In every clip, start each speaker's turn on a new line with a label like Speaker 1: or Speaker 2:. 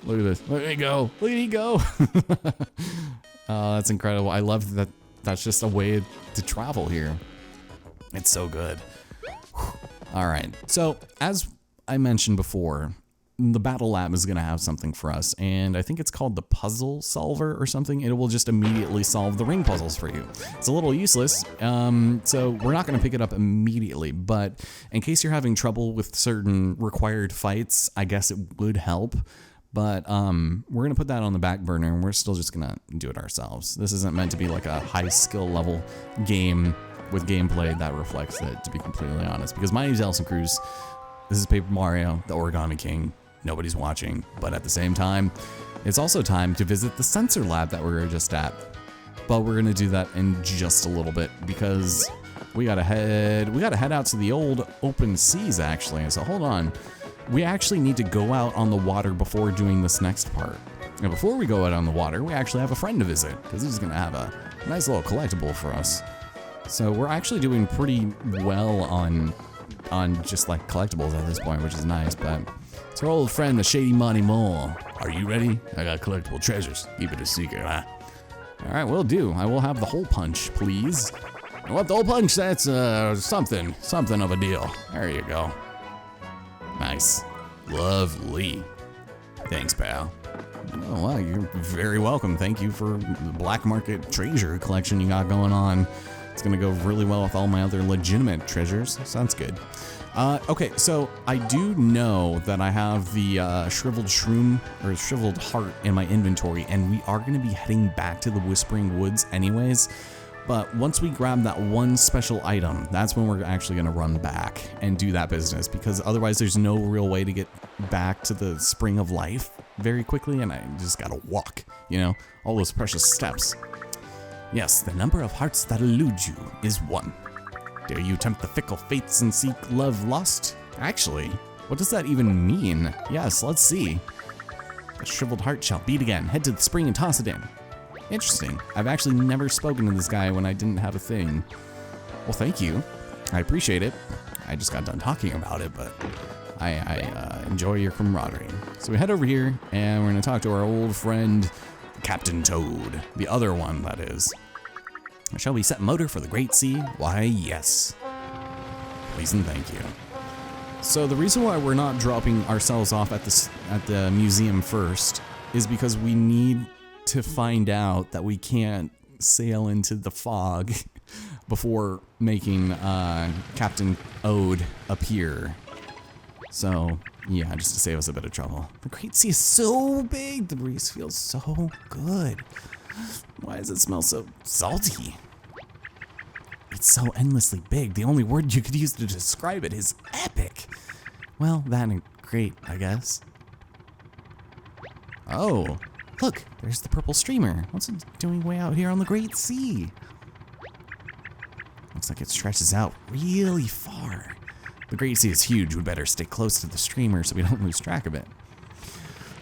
Speaker 1: Look at this. Look at me go. Look at me go. That's incredible. I love that. That's just a way to travel here. It's so good. All right. So as I mentioned before, the battle lab is going to have something for us, and I think it's called the puzzle solver or something. It will just immediately solve the ring puzzles for you. It's a little useless, so we're not going to pick it up immediately, but in case you're having trouble with certain required fights, I guess it would help. But we're going to put that on the back burner, and we're still just going to do it ourselves. This isn't meant to be like a high skill level game with gameplay that reflects it, to be completely honest, because my name is Elson Cruz. This is Paper Mario, the Origami King. Nobody's watching, but at the same time, it's also time to visit the sensor lab that we were just at. But we're gonna do that in just a little bit because we gotta head out to the old open seas actually. So hold on, we actually need to go out on the water before doing this next part. And before we go out on the water, we actually have a friend to visit because he's gonna have a nice little collectible for us. So we're actually doing pretty well on just like collectibles at this point, which is nice, but it's our old friend, the Shady Money Mole. Are you ready? I got collectible treasures. Keep it a secret, huh? All right, will do. I will have the hole punch, please. You want the hole punch? That's something of a deal. There you go. Nice. Lovely. Thanks, pal. Oh, wow, you're very welcome. Thank you for the black market treasure collection you got going on. It's gonna go really well with all my other legitimate treasures. Sounds good. Okay, so I do know that I have the shriveled shroom or shriveled heart in my inventory, and we are gonna be heading back to the Whispering Woods anyways. But once we grab that one special item, that's when we're actually gonna run back and do that business, because otherwise there's no real way to get back to the Spring of Life very quickly, and I just gotta walk, you know, all those precious steps. Yes, the number of hearts that elude you is 1. Dare you tempt the fickle fates and seek love lost? Actually, what does that even mean? Yes, let's see. The shriveled heart shall beat again. Head to the spring and toss it in. Interesting. I've actually never spoken to this guy when I didn't have a thing. Well, thank you. I appreciate it. I just got done talking about it, but I enjoy your camaraderie. So we head over here, and we're going to talk to our old friend, Captain Toad. The other one, that is. Shall we set motor for the Great Sea? Why, yes. Please and thank you. So the reason why we're not dropping ourselves off at the museum first is because we need to find out that we can't sail into the fog before making Captain Ode appear. So yeah, just to save us a bit of trouble. The Great Sea is so big. The breeze feels so good. Why does it smell so salty? It's so endlessly big. The only word you could use to describe it is epic. Well, that and great, I guess. Oh, look, there's the purple streamer. What's it doing way out here on the Great Sea? Looks like it stretches out really far. The Great Sea is huge. We better stay close to the streamer so we don't lose track of it.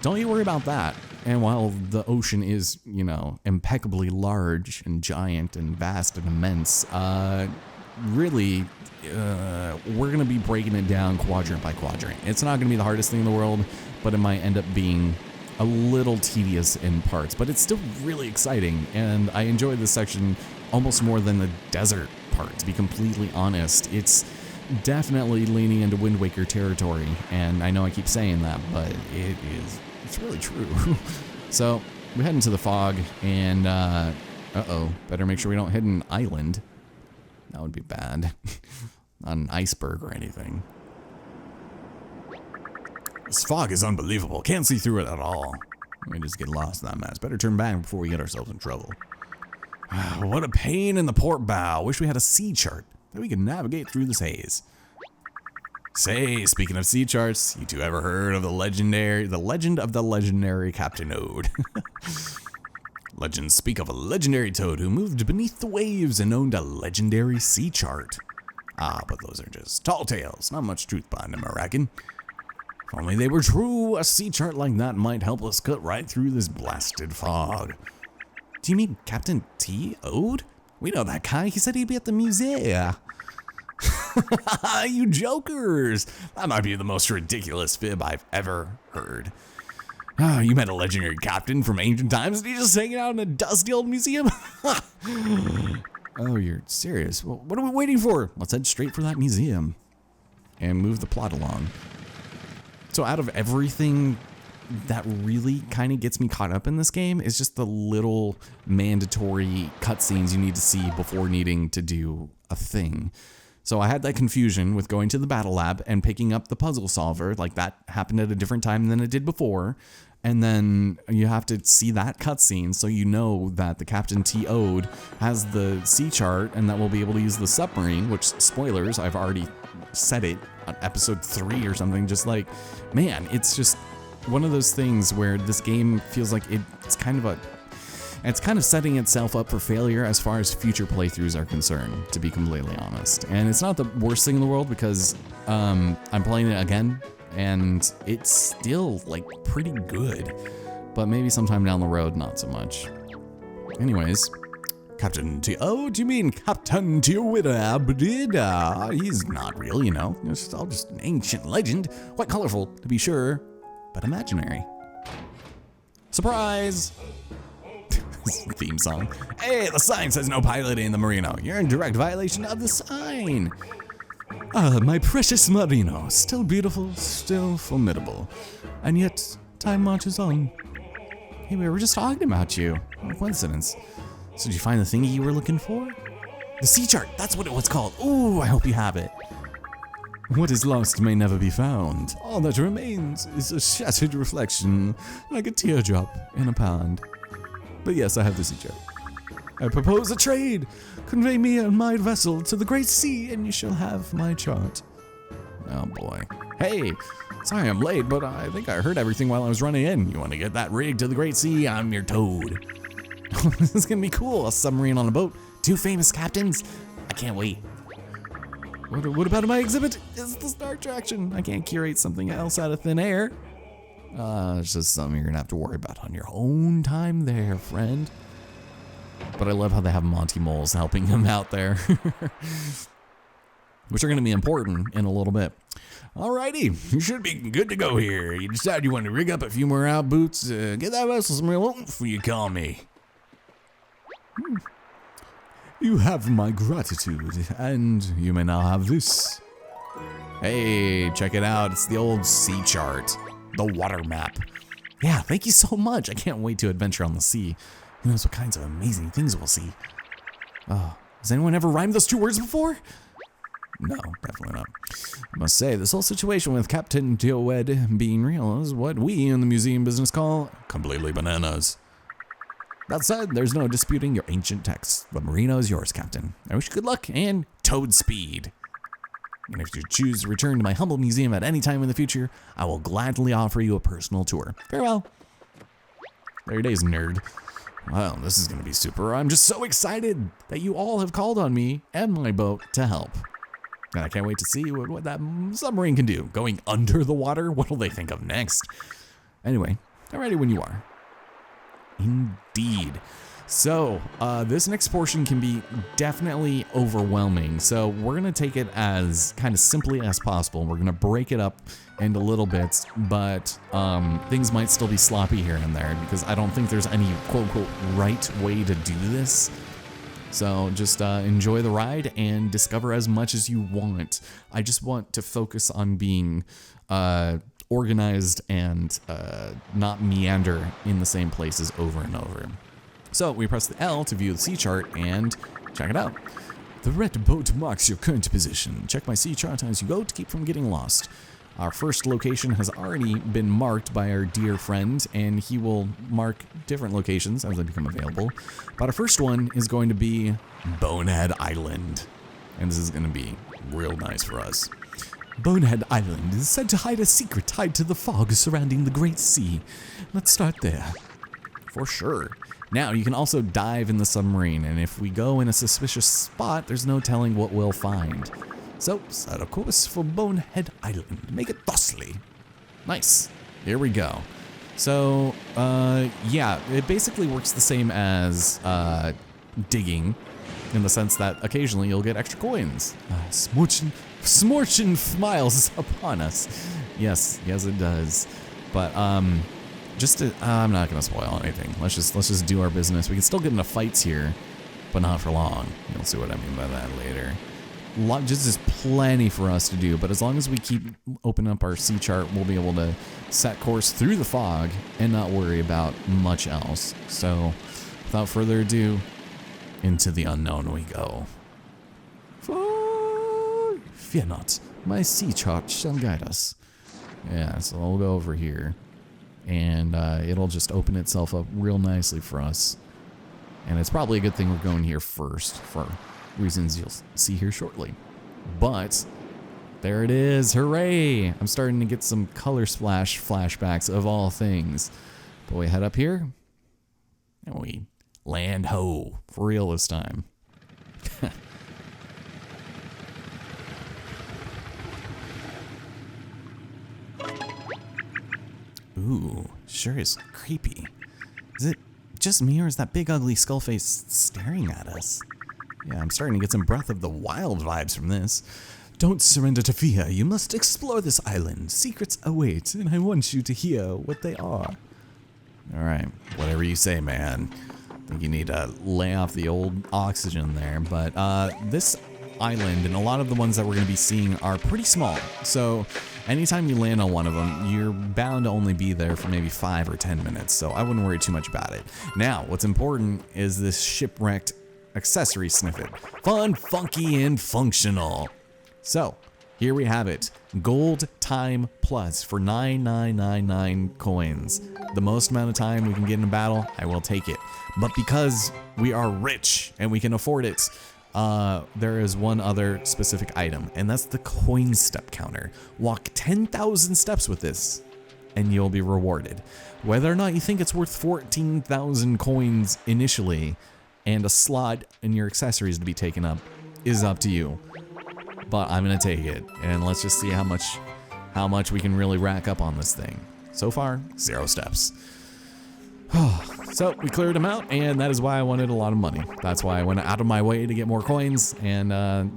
Speaker 1: Don't you worry about that. And while the ocean is, you know, impeccably large and giant and vast and immense, really, we're going to be breaking it down quadrant by quadrant. It's not going to be the hardest thing in the world, but it might end up being a little tedious in parts, but it's still really exciting. And I enjoy this section almost more than the desert part, to be completely honest. It's definitely leaning into Wind Waker territory, and I know I keep saying that, but it's really true. So we head into the fog, and better make sure we don't hit an island. That would be bad. Not an iceberg or anything. This fog is unbelievable. Can't see through it at all. We just get lost in that mess. Better turn back before we get ourselves in trouble. What a pain in the port bow. Wish we had a sea chart that we could navigate through this haze. Say, speaking of sea charts, you two ever heard of the legend of the legendary Captain Ode? Legends speak of a legendary toad who moved beneath the waves and owned a legendary sea chart. Ah, but those are just tall tales, not much truth behind them, I reckon. If only they were true, a sea chart like that might help us cut right through this blasted fog. Do you mean Captain T. Ode? We know that guy. He said he'd be at the museum. You jokers! That might be the most ridiculous fib I've ever heard. Oh, you met a legendary captain from ancient times and he's just hanging out in a dusty old museum? Oh, you're serious? Well, what are we waiting for? Let's head straight for that museum and move the plot along. So out of everything that really kind of gets me caught up in this game is just the little mandatory cutscenes you need to see before needing to do a thing. So I had that confusion with going to the battle lab and picking up the puzzle solver, like that happened at a different time than it did before. And then you have to see that cutscene so you know that the Captain TO'd has the sea chart and that we'll be able to use the submarine, which, spoilers, I've already said it on episode 3 or something. Just like, man, it's just one of those things where this game feels like it's kind of setting itself up for failure as far as future playthroughs are concerned, to be completely honest. And it's not the worst thing in the world because I'm playing it again and it's still like pretty good, but maybe sometime down the road, not so much. Anyways, Captain T.O., do you mean Captain T.O. He's not real, you know. It's all just an ancient legend. Quite colorful, to be sure, but imaginary. Surprise! Theme song. Hey, the sign says no piloting in the Marino. You're in direct violation of the sign. Ah, my precious Marino. Still beautiful, still formidable. And yet, time marches on. Hey, we were just talking about you. What a coincidence. So did you find the thingy you were looking for? The sea chart, that's what it was called. Ooh, I hope you have it. What is lost may never be found. All that remains is a shattered reflection, like a teardrop in a pond. But yes, I have the sea chart. I propose a trade. Convey me and my vessel to the great sea, and you shall have my chart. Oh boy. Hey, sorry I'm late, but I think I heard everything while I was running in. You want to get that rig to the great sea? I'm your toad. This is gonna be cool. A submarine on a boat. 2 famous captains. I can't wait. What about my exhibit? It's the star attraction. I can't curate something else out of thin air. It's just something you're gonna have to worry about on your own time there, friend. But I love how they have Monty Moles helping him out there. Which are gonna be important in a little bit. Alrighty, you should be good to go here. You decide you want to rig up a few more out boots, get that vessel some real oomph when you call me. You have my gratitude, and you may now have this. Hey, check it out. It's the old sea chart, the water map. Yeah, thank you so much. I can't wait to adventure on the sea. Who knows what kinds of amazing things we'll see. Oh, has anyone ever rhymed those 2 words before? No, definitely not. I must say, this whole situation with Captain Teowed being real is what we in the museum business call completely bananas. That said, there's no disputing your ancient texts. The Marino is yours, Captain. I wish you good luck and toad speed. And if you choose to return to my humble museum at any time in the future, I will gladly offer you a personal tour. Farewell. There your days, nerd. Well, this is going to be super. I'm just so excited that you all have called on me and my boat to help. And I can't wait to see what that submarine can do. Going under the water? What will they think of next? Anyway, I'm ready when you are. Indeed. So, this next portion can be definitely overwhelming. So we're gonna take it as kind of simply as possible. We're gonna break it up into little bits, but things might still be sloppy here and there because I don't think there's any quote-unquote right way to do this. So just enjoy the ride and discover as much as you want. I just want to focus on being organized and not meander in the same places over and over. So we press the L to view the sea chart and check it out. The red boat marks your current position. Check my sea chart as you go to keep from getting lost. Our first location has already been marked by our dear friend, and he will mark different locations as they become available. But our first one is going to be Bonehead Island, and this is going to be real nice for us. Bonehead Island is said to hide a secret tied to the fog surrounding the Great Sea. Let's start there. For sure. Now, you can also dive in the submarine, and if we go in a suspicious spot, there's no telling what we'll find. So, set a course for Bonehead Island. Make it thusly. Nice. Here we go. So, yeah, it basically works the same as digging, in the sense that occasionally you'll get extra coins. Smorchin smiles upon us. Yes, it does. But, just to, I'm not gonna spoil anything. Let's just do our business. We can still get into fights here, but not for long. You'll see what I mean by that later. Just there's plenty for us to do, but as long as we keep opening up our sea chart, we'll be able to set course through the fog and not worry about much else. So, without further ado, into the unknown we go. Fear not, my sea chart shall guide us. Yeah, so we'll go over here, and it'll just open itself up real nicely for us. And it's probably a good thing we're going here first for reasons you'll see here shortly. But there it is, hooray! I'm starting to get some color splash flashbacks of all things. But we head up here, and we land ho, for real this time. Ooh, sure is creepy. Is it just me, or is that big ugly skull face staring at us? Yeah, I'm starting to get some Breath of the Wild vibes from this. Don't surrender to fear. You must explore this island. Secrets await, and I want you to hear what they are. Alright, whatever you say, man. I think you need to lay off the old oxygen there, but this island and a lot of the ones that we're going to be seeing are pretty small. So anytime you land on one of them, you're bound to only be there for maybe 5 or 10 minutes. So I wouldn't worry too much about it. Now, what's important is this shipwrecked accessory snippet. Fun, funky, and functional. So here we have it. Gold time plus for 9999 coins. The most amount of time we can get in a battle, I will take it. But because we are rich and we can afford it, there is one other specific item, and that's the coin step counter. Walk 10,000 steps with this, and you'll be rewarded. Whether or not you think it's worth 14,000 coins initially, and a slot in your accessories to be taken up, is up to you. But I'm gonna take it, and let's just see how much we can really rack up on this thing. So far, 0 steps. So we cleared them out, and that is why I wanted a lot of money. That's why I went out of my way to get more coins, and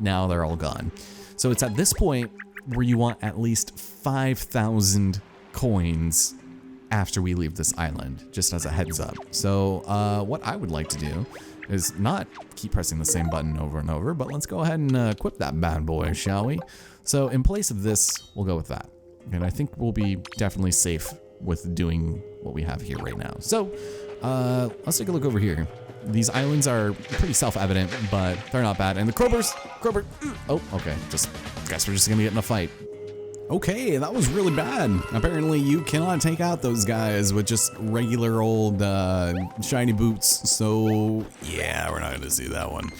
Speaker 1: now they're all gone. So it's at this point where you want at least 5,000 coins after we leave this island, just as a heads up. So what I would like to do is not keep pressing the same button over and over, but let's go ahead and equip that bad boy, shall we? So in place of this, we'll go with that. And I think we'll be definitely safe with doing what we have here right now. So let's take a look over here. These islands are pretty self-evident, but they're not bad. And the Crowbar, oh, okay, guess we're just gonna get in a fight. Okay, that was really bad. Apparently you cannot take out those guys with just regular old shiny boots. So yeah, we're not gonna see that one.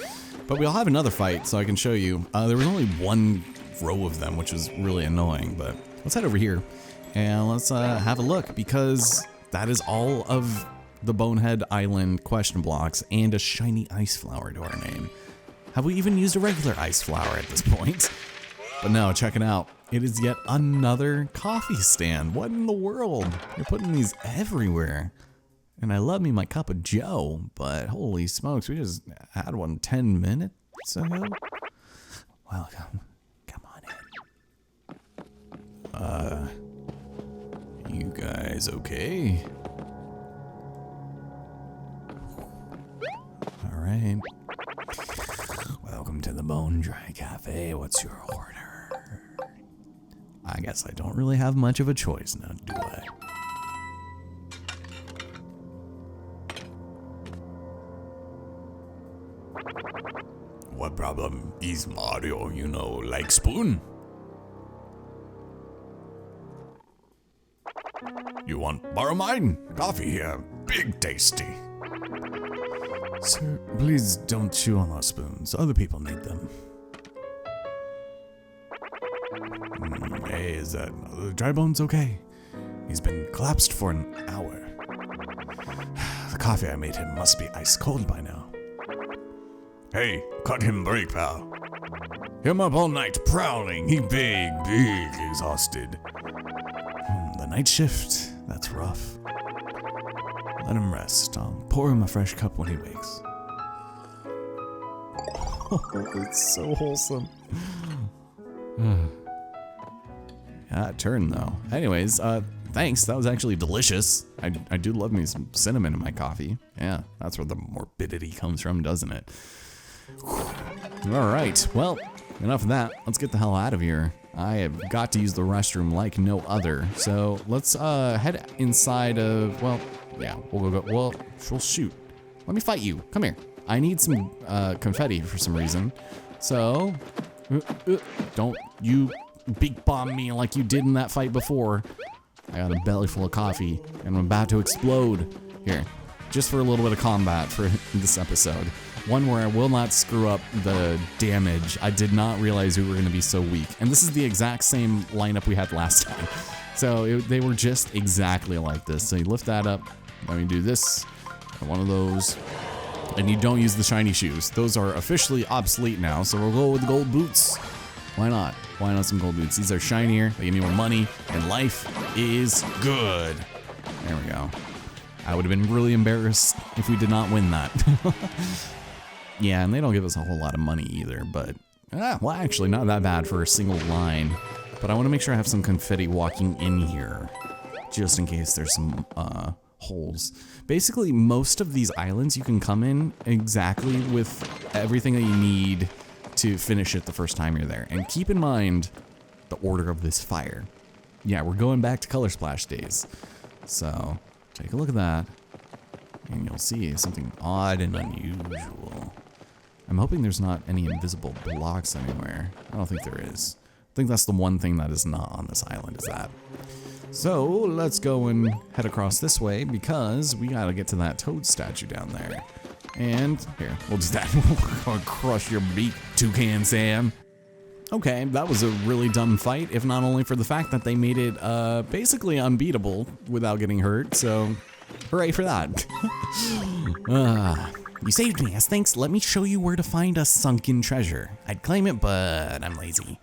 Speaker 1: But we'll have another fight, so I can show you. There was only one row of them, which was really annoying, but let's head over here and let's have a look, because that is all of the Bonehead Island question blocks and a shiny ice flower to our name. Have we even used a regular ice flower at this point? But no, check it out. It is yet another coffee stand. What in the world? You're putting these everywhere. And I love me my cup of joe, but holy smokes, we just had one 10 minutes ago. Welcome. Come on in. You guys okay? All right. Welcome to the Bone Dry Cafe. What's your order? I guess I don't really have much of a choice now, do I? What problem is Mario, you know, like spoon? You want borrow mine? Coffee here, big tasty. Sir, please don't chew on our spoons. Other people need them. Hey, is that Dry Bones okay? He's been collapsed for an hour. The coffee I made him must be ice cold by now. Hey, cut him break, pal. Him up all night prowling. He big exhausted. The night shift, that's rough. Let him rest. I'll pour him a fresh cup when he wakes. Oh, it's so wholesome. Yeah, turn though. Anyways, thanks. That was actually delicious. I do love me some cinnamon in my coffee. Yeah, that's where the morbidity comes from, doesn't it? All right, well, enough of that. Let's get the hell out of here. I have got to use the restroom like no other. So let's head inside of, well, yeah, well, shoot. Let me fight you. Come here. I need some confetti for some reason. So, don't you big bomb me like you did in that fight before. I got a belly full of coffee and I'm about to explode. Here, just for a little bit of combat for this episode. One where I will not screw up the damage. I did not realize we were going to be so weak. And this is the exact same lineup we had last time. So they were just exactly like this. So you lift that up, let me do this, one of those. And you don't use the shiny shoes. Those are officially obsolete now, so we'll go with the gold boots. Why not? Why not some gold boots? These are shinier, they give me more money, and life is good. There we go. I would have been really embarrassed if we did not win that. Yeah, and they don't give us a whole lot of money either, but, well, actually, not that bad for a single line. But I want to make sure I have some confetti walking in here, just in case there's some, holes. Basically, most of these islands you can come in exactly with everything that you need to finish it the first time you're there. And keep in mind the order of this fire. Yeah, we're going back to Color Splash days. So, take a look at that, and you'll see something odd and unusual. I'm hoping there's not any invisible blocks anywhere. I don't think there is. I think that's the one thing that is not on this island, is that. So, let's go and head across this way because we gotta get to that toad statue down there. And, here, we'll do that. We'll crush your beak, Toucan Sam. Okay, that was a really dumb fight, if not only for the fact that they made it basically unbeatable without getting hurt, so hooray for that. You saved me, as thanks, let me show you where to find a sunken treasure. I'd claim it, but I'm lazy.